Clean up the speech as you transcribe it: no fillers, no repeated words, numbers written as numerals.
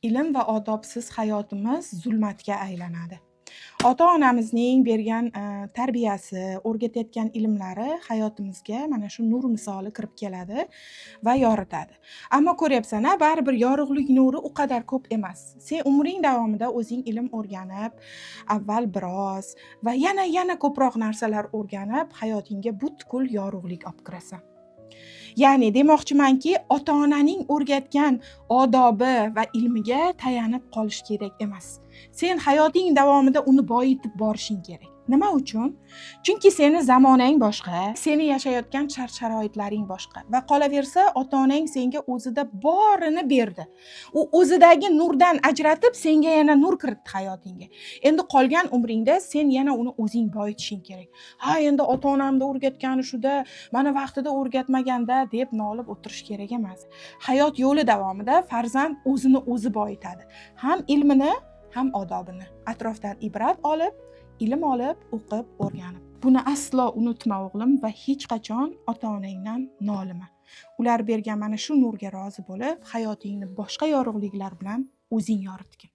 ilm va odobsiz hayotimiz zulmatga aylanadi. Ota-onamizning bergan tarbiyasi, o'rgatayotgan ilmlari hayotimizga mana shu nur misoli kirib keladi va yoritadi. Ammo ko'ryapsan-a, baribir yorug'lik nuri u qadar ko'p emas. Sen umring davomida o'zing ilm o'rganib, avval biroz va yana ko'proq narsalar o'rganib, hayotingga butkul yorug'lik olib kirasan. Ya'ni demoqchimanki, ota-onaning o'rgatgan odobi va ilmiga tayanib qolish kerak emas. Sen hayoting davomida uni boyitib borishing kerak. Nima uchun? Chunki seni zamonang boshqa, seni yashayotgan shart-sharoitlaring boshqa va qolaversa, ota-onang senga o'zida borini berdi. U o'zidagi nurdan ajratib senga yana nur kiritdi hayotingga. Endi qolgan umringda sen yana uni o'zing boyitishing kerak. Ha, endi ota-onamda o'rgatgani shuda, mana vaqtida o'rgatmaganda deb nolib o'tirish kerak emas. Hayot yo'li davomida farzand o'zini o'zi boyitadi. Ham ilmini, ham odobini. Atrofdan ibrat olib, ilm olib, o'qib, o'rganib. Buni aslo unutma o'g'lim va hech qachon ota-onangdan nolima. Ular bergan mana shu nurga rozi bo'lib, hayotingni boshqa yorug'liklar bilan o'zing yoritgin.